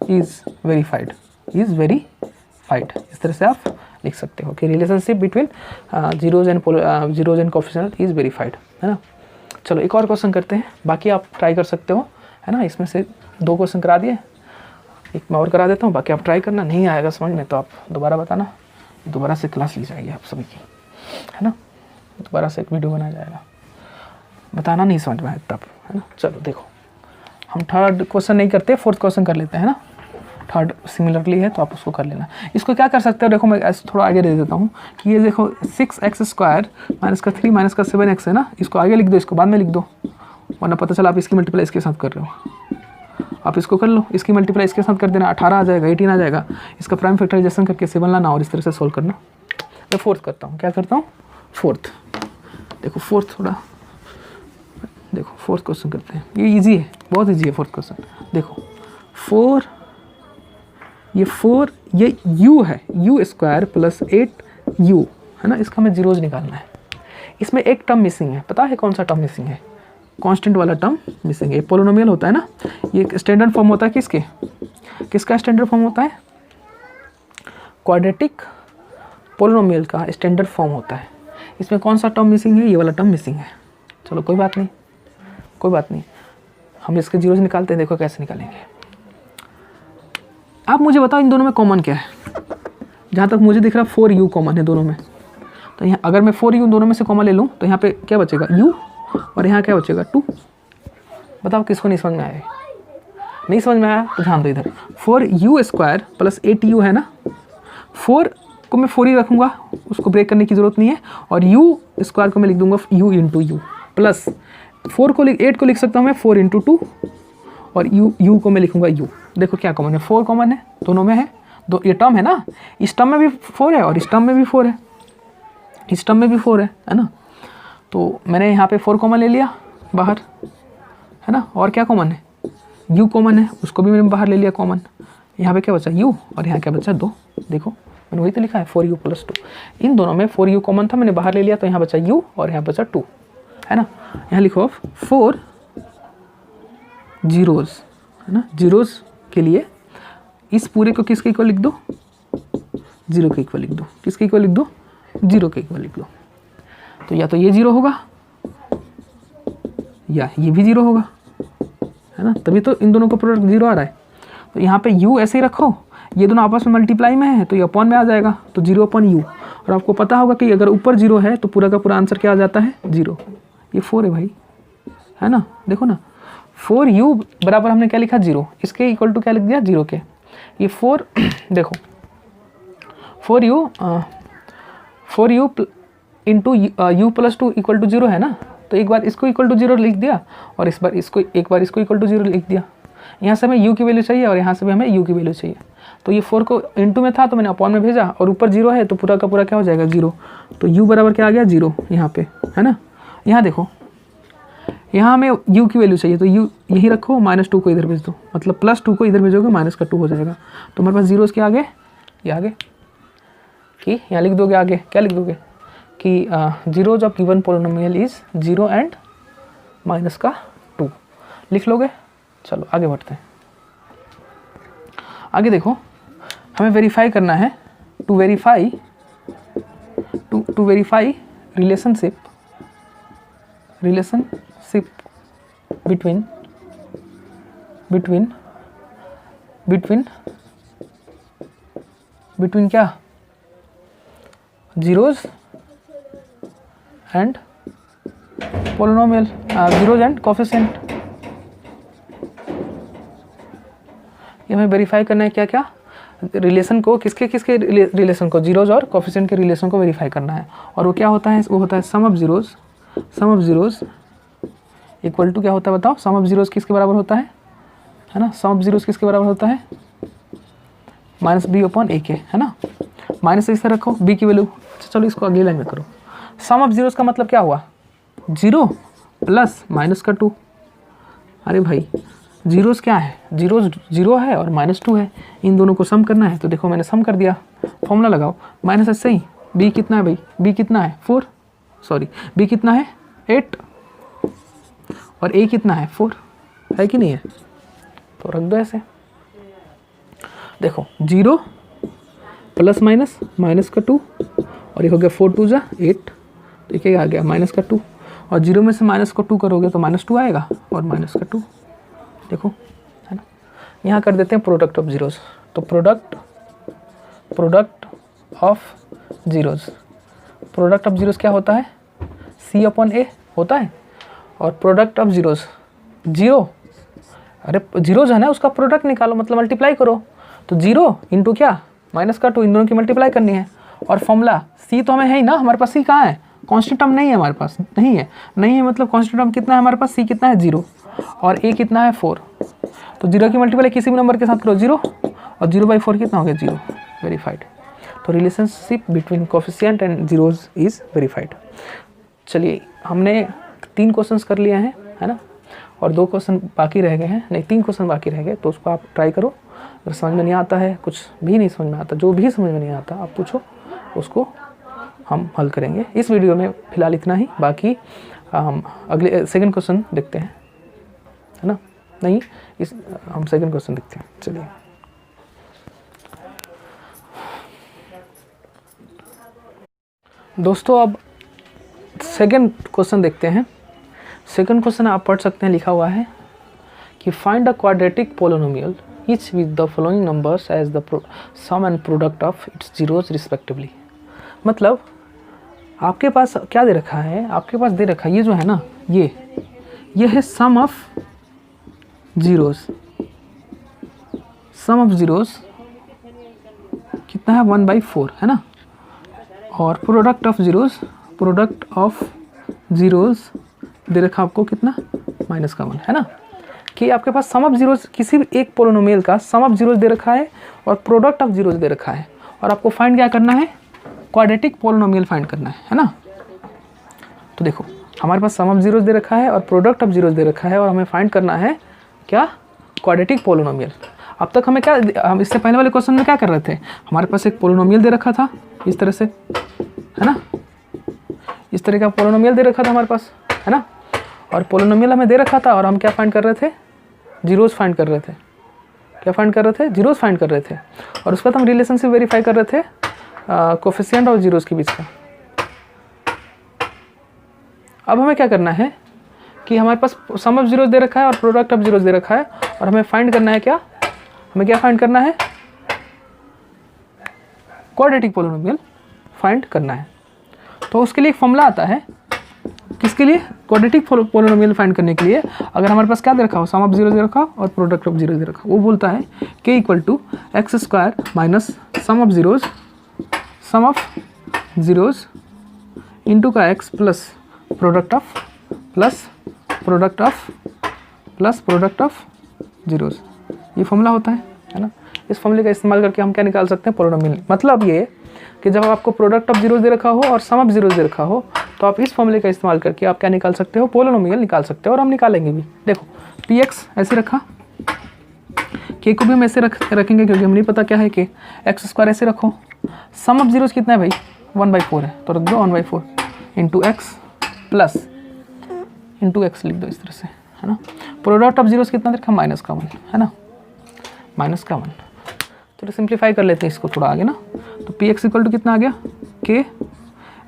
is verified। इस तरह से आप लिख सकते हो कि relationship between zeros and coefficient is verified, है ना। चलो एक और क्वेश्चन करते हैं, बाकी आप ट्राई कर सकते हो, है ना। इसमें से 2 क्वेश्चन करा दिए, एक मैं और करा देता हूँ, बाकी आप ट्राई करना, नहीं आएगा समझ में तो आप दोबारा बताना, दोबारा से क्लास ली जाएगी आप सभी की, है ना, दोबारा से एक वीडियो बनाया जाएगा, बताना नहीं समझ में आए तब, है ना। चलो देखो, हम थर्ड क्वेश्चन नहीं करते, फोर्थ क्वेश्चन कर लेते हैं, है ना। थर्ड सिमिलरली है तो आप उसको कर लेना। इसको क्या कर सकते हो, देखो मैं ऐसे थोड़ा आगे दे देता हूँ कि ये देखो 6x² माइनस का 3 माइनस का 7x है ना, इसको आगे लिख दो, इसको बाद में लिख दो, वरना पता चला आप इसकी मल्टीप्लाई इसके साथ कर रहे हो। आप इसको कर लो, इसकी मल्टीप्लाई इसके साथ कर देना, 18 आ जाएगा, 18 आ जाएगा, इसका प्राइम फैक्टराइजेशन करके 7 लाना और इस तरह से सोल्व करना। मैं फोर्थ करता हूँ, क्या करता हूँ, फोर्थ। देखो फोर्थ थोड़ा, देखो फोर्थ क्वेश्चन करते हैं, ये इजी है, बहुत इजी है फोर्थ क्वेश्चन। देखो 4 ये u है, u² प्लस 8u है ना, इसका हमें जीरोज निकालना है। इसमें एक टर्म मिसिंग है, पता है कौन सा टर्म मिसिंग है, कांस्टेंट वाला टर्म मिसिंग है। पोलिनोमियल होता है ना, ये स्टैंडर्ड फॉर्म होता है किसका स्टैंडर्ड फॉर्म होता है, क्वाड्रेटिक पोलिनोमियल का स्टैंडर्ड फॉर्म होता है। इसमें कौन सा टर्म मिसिंग है, ये वाला टर्म मिसिंग है। चलो कोई बात नहीं, हम इसके जीरोज निकालते हैं, देखो कैसे निकालेंगे। आप मुझे बताओ इन दोनों में कॉमन क्या है, जहाँ तक मुझे दिख रहा है 4u कॉमन है दोनों में, तो यहाँ अगर मैं 4u दोनों में से कॉमन ले लूँ तो यहाँ पे क्या बचेगा u, और यहाँ क्या बचेगा 2। बताओ किसको नहीं समझ में आया, नहीं समझ में आया तो ध्यान दो इधर, 4u² प्लस 8u है ना, 4 को मैं 4 ही रखूँगा, उसको ब्रेक करने की ज़रूरत नहीं है, और u² को मैं लिख दूंगा u इंटू यू, प्लस 8 को लिख सकता हूँ मैं 4 इंटू 2, और u को मैं लिखूंगा u। देखो क्या कॉमन है, 4 कॉमन है, दोनों में है, दो ये टर्म है ना, इस टर्म में भी 4 है और इस टर्म में भी 4 है, इस टर्म में भी 4 है ना। तो मैंने यहाँ पे 4 कॉमन ले लिया बाहर, है ना, और क्या कॉमन है, u कॉमन है, उसको भी मैंने बाहर ले लिया कॉमन। यहाँ पे क्या बचा u, और यहाँ क्या बचा 2। देखो मैंने वही तो लिखा है 4u प्लस 2, इन दोनों में 4u कॉमन था, मैंने बाहर ले लिया, तो यहाँ बचा u और यहाँ बचा 2, है ना। यहाँ लिखो 4 जीरोज, है ना, जीरोज के लिए इस पूरे को किसके इक्वल लिख दो, 0 के इक्वल लिख दो, किसके इक्वल लिख दो, 0 के इक्वल लिख दो। तो या तो ये 0 होगा या ये भी 0 होगा, है ना, तभी तो इन दोनों का प्रोडक्ट 0 आ रहा है। तो यहाँ पे u ऐसे ही रखो, ये दोनों आपस में मल्टीप्लाई में है तो ये अपॉन में आ जाएगा, तो 0 अपॉन u। और आपको पता होगा कि अगर ऊपर 0 है तो पूरा का पूरा आंसर क्या आ जाता है 0। ये 4 है भाई, है ना, देखो ना 4u बराबर हमने क्या लिखा 0, इसके इक्वल टू क्या लिख दिया 0 के। ये 4 देखो 4u into u plus 2 equal to 0 है ना, तो एक बार इसको इक्वल टू 0 लिख दिया और एक बार इसको इक्वल टू 0 लिख दिया। यहाँ से हमें u की वैल्यू चाहिए और यहाँ से भी हमें u की वैल्यू चाहिए, तो ये 4 को इंटू में था तो मैंने अपॉन में भेजा, और ऊपर 0 है तो पूरा का पूरा क्या हो जाएगा 0। तो u बराबर क्या आ गया 0 यहाँ पे, है ना। यहाँ देखो, यहाँ हमें u की वैल्यू चाहिए तो u यही रखो, -2 को इधर भेज दो, मतलब +2 को इधर भेजोगे -2 हो जाएगा। तो हमारे पास जीरोस के आगे ये आगे कि यहाँ लिख दोगे, आगे क्या लिख दोगे कि zeros of given polynomial is 0 and -2 लिख लोगे। चलो आगे बढ़ते हैं। आगे देखो, हमें वेरीफाई करना है, to verify relationship between between क्या, zeros and polynomial, zeros and coefficient. ये हमें वेरीफाई करना है क्या क्या रिलेशन को, किसके किसके रिलेशन को, जीरोज और कोफिशिएंट के रिलेशन को वेरीफाई करना है। और वो क्या होता है, वो होता है sum of zeros equal to क्या होता है बताओ, सम ऑफ जीरोज किसके बराबर होता है ना, सम ऑफ जीरोज किसके बराबर होता है, माइनस बी अपॉन ए के, है ना। माइनस इस तरह रखो बी की वैल्यू। चलो इसको अगली लाइन में करो। सम ऑफ जीरोज का मतलब क्या हुआ, 0 प्लस माइनस का 2। अरे भाई जीरोज क्या है, जीरोज 0 है और -2 है, इन दोनों को सम करना है। तो देखो मैंने सम कर दिया, फॉर्मूला लगाओ, माइनस ऐसे ही, बी कितना है भाई, बी कितना है 4, सॉरी बी कितना है 8 और ए कितना है 4, है कि नहीं है, तो रख दो ऐसे। देखो 0 प्लस माइनस का 2 और ये हो गया 4 2 जा 8, तो ये क्या आ गया माइनस का 2, और 0 में से माइनस को 2 करोगे तो -2 आएगा और माइनस का 2, देखो है ना। यहाँ कर देते हैं प्रोडक्ट ऑफ जीरोज। तो प्रोडक्ट ऑफ जीरोज क्या होता है, C अपॉन ए होता है। और प्रोडक्ट ऑफ जीरोज, जीरो, अरे जीरोज है ना, उसका प्रोडक्ट निकालो, मतलब मल्टीप्लाई करो। तो 0 इंटू क्या, माइनस का 2, इन दोनों की मल्टीप्लाई करनी है। और फॉर्मूला C तो हमें है ही ना, हमारे पास C कहाँ है, कांस्टेंट टर्म नहीं है हमारे पास, नहीं है मतलब कांस्टेंट टर्म कितना है हमारे पास, C कितना है 0 और A कितना है 4। तो 0 की मल्टीप्लाई किसी भी नंबर के साथ करो 0 और 0/4 कितना हो गया 0, वेरीफाइड। तो relationship between coefficient and zeros is verified. चलिए हमने 3 क्वेश्चंस कर लिए हैं, है ना, और 2 क्वेश्चन बाकी रह गए हैं, नहीं 3 क्वेश्चन बाकी रह गए, तो उसको आप ट्राई करो। अगर समझ में नहीं आता है, कुछ भी नहीं समझ में आता, जो भी समझ में नहीं आता आप पूछो, उसको हम हल करेंगे। इस वीडियो में फ़िलहाल इतना ही, बाकी हम अगले सेकंड क्वेश्चन देखते हैं, है ना, नहीं इस हम सेकंड क्वेश्चन देखते हैं। चलिए दोस्तों अब सेकंड क्वेश्चन देखते हैं। सेकंड क्वेश्चन आप पढ़ सकते हैं, लिखा हुआ है कि find a quadratic polynomial each with the following numbers as the sum and product of its zeros respectively. मतलब आपके पास क्या दे रखा है, आपके पास दे रखा है ये जो है ना, ये है sum of zeros. Sum of zeros कितना है 1/4, है ना। और प्रोडक्ट ऑफ जीरोज दे रखा आपको कितना, -1, है ना। कि आपके पास सम ऑफ जीरोज, किसी भी एक पोलिनोमियल का सम ऑफ जीरोज दे रखा है और प्रोडक्ट ऑफ जीरोज दे रखा है, और आपको फाइंड क्या करना है, क्वाड्रेटिक पोलिनोमियल फाइंड करना है ना। तो देखो हमारे पास सम ऑफ जीरोज दे रखा है और प्रोडक्ट ऑफ जीरोज दे रखा है, और हमें फाइंड करना है क्या, क्वाड्रेटिक पोलिनोमियल। अब तक हमें क्या, हम इससे पहले वाले क्वेश्चन में क्या कर रहे थे, हमारे पास एक पोलिनोमियल दे रखा था इस तरह से, है ना, इस तरह का पोलिनोमियल दे रखा था हमारे पास, है ना। और पोलिनोमियल हमें दे रखा था और हम क्या फाइंड कर रहे थे, जीरोज फाइंड कर रहे थे। क्या फाइंड कर रहे थे, जीरोज फाइंड कर रहे थे। और उसके बाद हम रिलेशनशिप वेरीफाई कर रहे थे कोफिशिएंट और जीरोज के बीच का। अब हमें क्या करना है कि हमारे पास सम ऑफ जीरोज दे रखा है और प्रोडक्ट ऑफ जीरोज दे रखा है, और हमें फाइंड करना है क्या, हमें क्या फाइंड करना है, क्वाड्रेटिक पोलिनोमियल फाइंड करना है। तो उसके लिए एक फॉर्मूला आता है, किसके लिए, क्वाड्रेटिक पोलिनोमियल फाइंड करने के लिए। अगर हमारे पास क्या दे रखा हो, सम ऑफ जीरोज दे रखा हो और प्रोडक्ट ऑफ जीरोज दे रखा हो, वो बोलता है k = x² minus sum of zeros into का x plus product of zeros. ये फॉर्मूला होता है ना। इस फॉर्मूले का इस्तेमाल करके हम क्या निकाल सकते हैं, पोलिनोमियल। मतलब ये कि जब आपको प्रोडक्ट ऑफ जीरोज दे रखा हो और सम ऑफ जीरोज दे रखा हो, तो आप इस फॉर्मूले का इस्तेमाल करके आप क्या निकाल सकते हो, पोलिनोमियल निकाल सकते हो। और हम निकालेंगे भी। देखो px ऐसे रखा, k को भी हम ऐसे रखेंगे क्योंकि हम नहीं पता क्या है k, x² ऐसे रखो। सम ऑफ जीरोज कितना है भाई, 1/4 है, तो रख दो 1/4 into x plus into x लिख दो इस तरह से, है ना। प्रोडक्ट ऑफ जीरोज कितना देखा, -1, है ना, -1। तो सिंप्लीफाई कर लेते हैं इसको थोड़ा आगे ना। तो px = कितना आ गया, k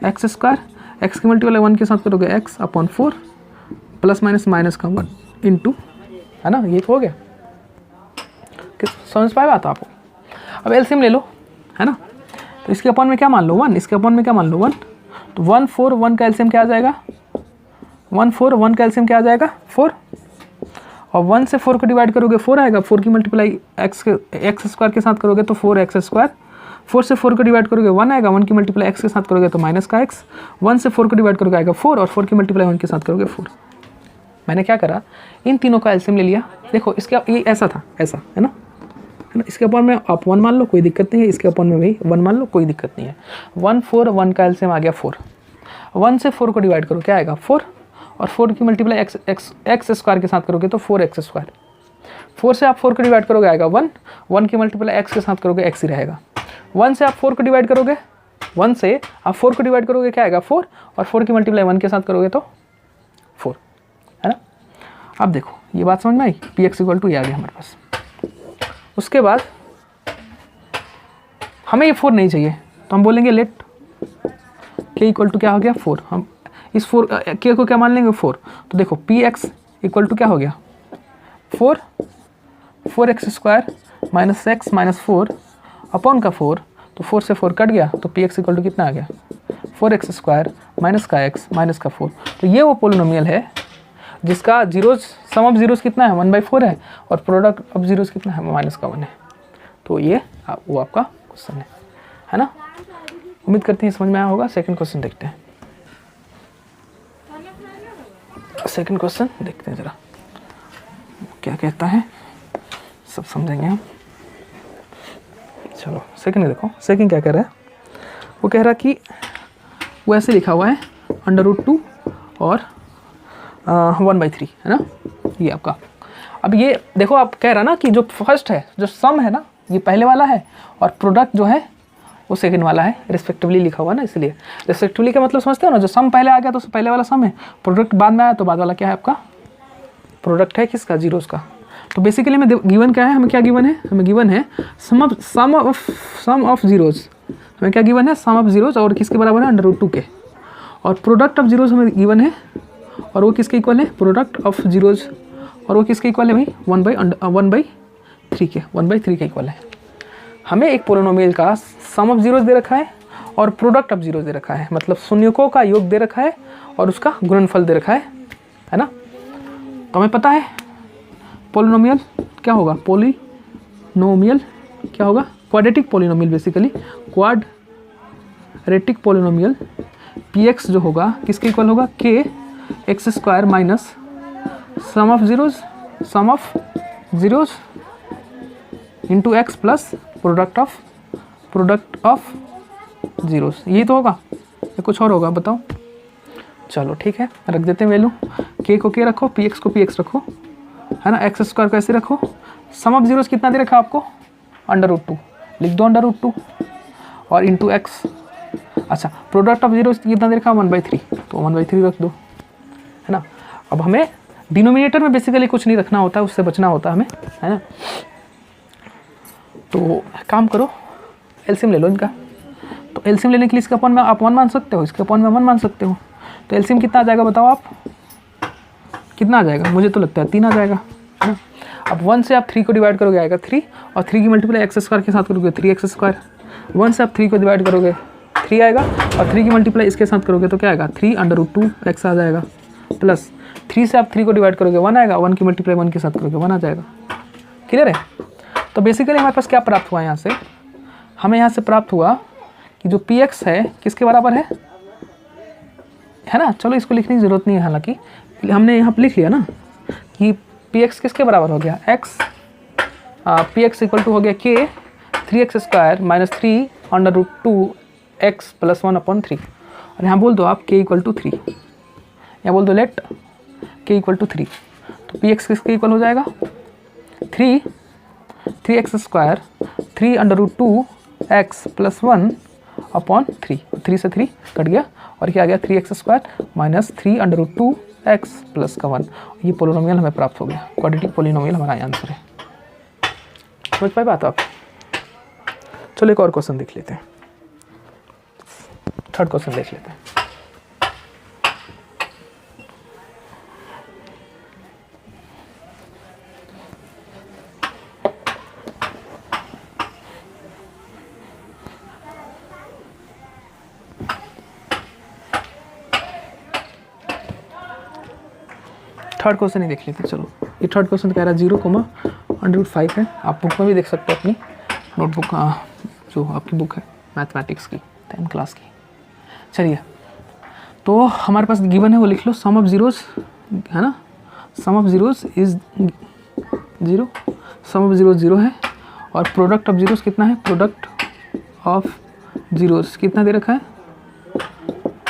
x², x की मल्टीपल 1 के साथ करोगे x/4 प्लस माइनस -1 इंटू, है ना, ये हो गया। समझ पाए बात आपको। अब एलसीएम ले लो, है ना। तो इसके अपॉन में क्या मान लो 1, इसके अपॉन में क्या मान लो 1, तो 1 4 1 का एलसीएम क्या आ जाएगा 1 4 1 का एलसीएम क्या आ जाएगा 4, और 1 से 4 को डिवाइड करोगे 4 आएगा, 4 की मल्टीप्लाई एक्स स्क्वायर के साथ करोगे तो 4x स्क्वायर, 4 से 4 को डिवाइड करोगे 1 आएगा, 1 की मल्टीप्लाई x के साथ करोगे तो माइनस का x, 1 से 4 को डिवाइड करोगे आएगा 4, और 4 की मल्टीप्लाई 1 के साथ करोगे 4। मैंने क्या करा, इन तीनों का एलसीएम ले लिया। देखो इसका ये ऐसा था, ऐसा है ना, इसके अपॉन में आप 1 मान लो कोई दिक्कत नहीं है, इसके अपॉन में भी 1 मान लो कोई दिक्कत नहीं है। 1 4 1 का एलसीएम आ गया 4, 1 से 4 को डिवाइड करो क्या आएगा 4, और 4 की मल्टीप्लाई एक्स स्क्वायर के साथ करोगे तो 4x स्क्वायर, 4 से आप 4 को डिवाइड करोगे आएगा 1, 1 की मल्टीप्लाई x के साथ करोगे x ही रहेगा, 1 से आप 4 को डिवाइड करोगे, 1 से आप 4 को डिवाइड करोगे क्या आएगा 4, और 4 की मल्टीप्लाई 1 के साथ करोगे तो 4, है ना। अब देखो ये बात समझ में आई, px इक्वल टू ये आ गया हमारे पास। उसके बाद हमें ये 4 नहीं चाहिए तो हम बोलेंगे लेट k इक्वल टू क्या हो गया 4, हम इस 4 k को क्या मान लेंगे 4, तो देखो px इक्वल टू क्या हो गया 4x square minus x minus 4 upon का 4, तो 4 से 4 कट गया तो px इक्वल टू कितना आ गया 4x स्क्वायर माइनस का x माइनस का 4। तो ये वो पोलिनोमियल है जिसका जीरोज सम ऑफ जीरोज कितना है 1/4 है, और प्रोडक्ट ऑफ जीरोज कितना है माइनस का 1 है। तो ये वो आपका क्वेश्चन है ना। उम्मीद करते हैं समझ में आया होगा। सेकंड क्वेश्चन देखते हैं, सेकंड क्वेश्चन देखते हैं जरा क्या कहता है, सब समझेंगे हम। चलो सेकंड देखो, सेकंड क्या कह रहा है, वो कह रहा कि वो ऐसे लिखा हुआ है √2 और 1/3 है ना, ये आपका। अब ये देखो आप कह रहा ना कि जो फर्स्ट है जो सम है ना ये पहले वाला है, और प्रोडक्ट जो है वो सेकंड वाला है, रिस्पेक्टिवली लिखा हुआ ना, इसलिए रिस्पेक्टिवली का मतलब समझते हो ना, जो सम पहले आ गया तो पहले वाला सम है, प्रोडक्ट बाद में आया तो बाद वाला क्या है आपका प्रोडक्ट है किसका जीरोस का। तो बेसिकली हमें गिवन क्या है, हमें क्या गिवन है, हमें गिवन है सम ऑफ जीरोस, हमें क्या गिवन है सम ऑफ जीरोस, और किसके बराबर है √2 के, और प्रोडक्ट ऑफ जीरोस हमें गिवन है, और वो किसके इक्वल है प्रोडक्ट ऑफ जीरोज, और वो किसके इक्वल है भाई 1/3 के, 1/3 के इक्वल है। हमें एक पोलिनोमियल का सम ऑफ जीरोज दे रखा है और प्रोडक्ट ऑफ जीरोज दे रखा है, मतलब शून्यकों का योग दे रखा है और उसका गुणनफल दे रखा है ना। तो हमें पता है पोलिनोमियल क्या होगा, पोलिनोमियल क्या होगा quadratic polynomial, basically quadratic polynomial px जो होगा किसके इक्वल होगा k x square minus sum of zeros into x plus product of zeros, यही तो होगा या कुछ और होगा बताओ। चलो ठीक है रख देते हैं वैल्यू, k को k रखो, px को px रखो, है ना, एक्स स्क्वायर को ऐसे रखो, सम ऑफ जीरोज कितना दे रखा आपको √2, लिख दो √2 और इंटू एक्स। अच्छा प्रोडक्ट ऑफ जीरोज कितना दे रखा 1/3, तो 1/3 रख दो, है ना। अब हमें डिनोमिनेटर में बेसिकली कुछ नहीं रखना होता, उससे बचना होता है हमें, है ना। तो काम करो एलसीएम ले लो इनका, तो एलसीएम लेने के लिए इसके अपॉन में आप 1 मान सकते हो, इसके अपॉन में 1 मान सकते हो, तो एलसीएम कितना आ जाएगा बताओ आप, कितना आ जाएगा, मुझे तो लगता है 3 आ जाएगा, है ना। अब 1 से आप 3 को डिवाइड करोगे आएगा 3, और 3 की मल्टीप्लाई एक्स स्क्वायर के साथ करोगे 3x स्क्वायर, 1 से आप 3 को डिवाइड करोगे 3 आएगा, और 3 की मल्टीप्लाई इसके साथ करोगे तो क्या आएगा 3 √2 x आ जाएगा, प्लस 3 से आप 3 को डिवाइड करोगे 1 आएगा, 1 की मल्टीप्लाई 1 के साथ करोगे 1 आ जाएगा। क्लियर है। तो बेसिकली हमारे पास क्या प्राप्त हुआ यहाँ से, हमें यहाँ से प्राप्त हुआ कि जो px है किसके बराबर है ना। चलो इसको लिखने की ज़रूरत नहीं है, हालांकि हमने यहाँ पर लिख लिया ना कि px किसके बराबर हो गया x, px इक्वल टू हो गया k 3x square minus 3 √2 x plus 1/3, और यहाँ बोल दो आप k इक्वल टू 3, यहाँ बोल दो लेट k इक्वल टू 3, तो px किसके इक्वल हो जाएगा 3x स्क्वायर 3 √2 x प्लस 1/3, 3 से 3 कट गया और क्या आ गया 3x square minus 3 √2 x plus का 1। ये पोलिनोमियल हमें प्राप्त हो गया, क्वाड्रेटिक पोलिनोमियल हमारा आंसर है। समझ पाए बात आप। चलो एक और क्वेश्चन देख लेते हैं, थर्ड क्वेश्चन देख लेते हैं। थर्ड क्वेश्चन ही देख लेते हैं। चलो, ये थर्ड क्वेश्चन कह रहा है 0,√5 है। आप बुक में भी देख सकते हो, अपनी नोटबुक जो आपकी बुक है मैथमेटिक्स की 10th क्लास की। चलिए, तो हमारे पास गिवन है, वो लिख लो, सम ऑफ जीरोस है ना, sum of zeros is 0, sum of zeros 0 है, और प्रोडक्ट ऑफ जीरोस कितना है, प्रोडक्ट ऑफ जीरोस कितना दे रखा है,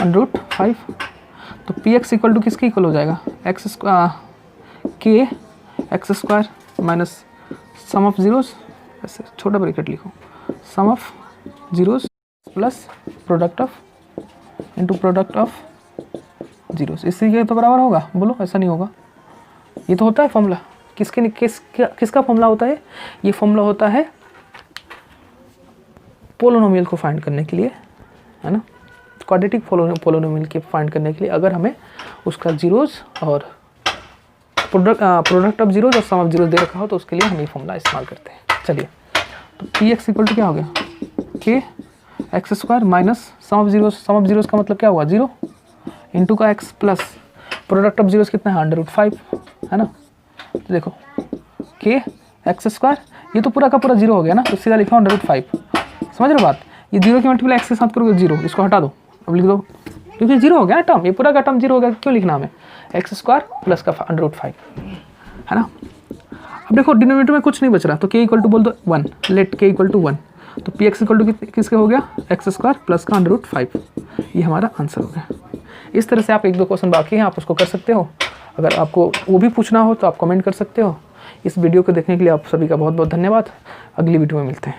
√5। तो पी एक्स इक्वल टू किसके इक्वल हो जाएगा, K X square minus sum of zeros, ऐसे छोटा ब्रैकेट लिखो, sum of zeros plus product of into product of zeros. इसी के तो बराबर होगा, बोलो ऐसा नहीं होगा। ये तो होता है फॉर्मूला, किसका फॉर्मूला होता है, ये फॉर्मूला होता है पोलिनोमियल को फाइंड करने के लिए, है ना, क्वाड्रेटिक पोलिनोमियल के फाइंड करने के लिए अगर हमें उसका जीरोस और प्रोडक्ट ऑफ जीरोस और सम ऑफ जीरोस दे रखा हो तो उसके लिए हम ये फॉर्मूला इस्तेमाल करते हैं। चलिए, तो पी एक्स इक्वल टू क्या हो गया, के X square minus sum of zeros का मतलब क्या हुआ 0 इंटू का x plus product of zeros कितना है √5, है ना। तो देखो के एक्स स्क्वायर, ये तो पूरा का पूरा 0 हो गया ना, तो सीधा लिखा हूँ √5, समझ रहे हो बात। ये 0 की मल्टीप्लाई एक्स के साथ करोगे 0, इसको हटा दो, अब लिख दो, क्योंकि 0 हो गया ना टर्म, ये पूरा का टर्म 0 हो गया, क्यों लिखना हमें, एक्स स्क्वायर प्लस का √5, है ना। अब देखो डिनोमिनेटर में कुछ नहीं बच रहा, तो के इक्वल टू बोल दो 1, लेट के इक्वल टू 1, तो पी एक्स इक्वल टू किसके हो गया, एक्स स्क्वायर प्लस का √5, ये हमारा आंसर हो गया। इस तरह से आप 1-2 क्वेश्चन बाकी हैं, आप उसको कर सकते हो। अगर आपको वो भी पूछना हो तो आप कमेंट कर सकते हो। इस वीडियो को देखने के लिए आप सभी का बहुत बहुत धन्यवाद। अगली वीडियो में मिलते हैं।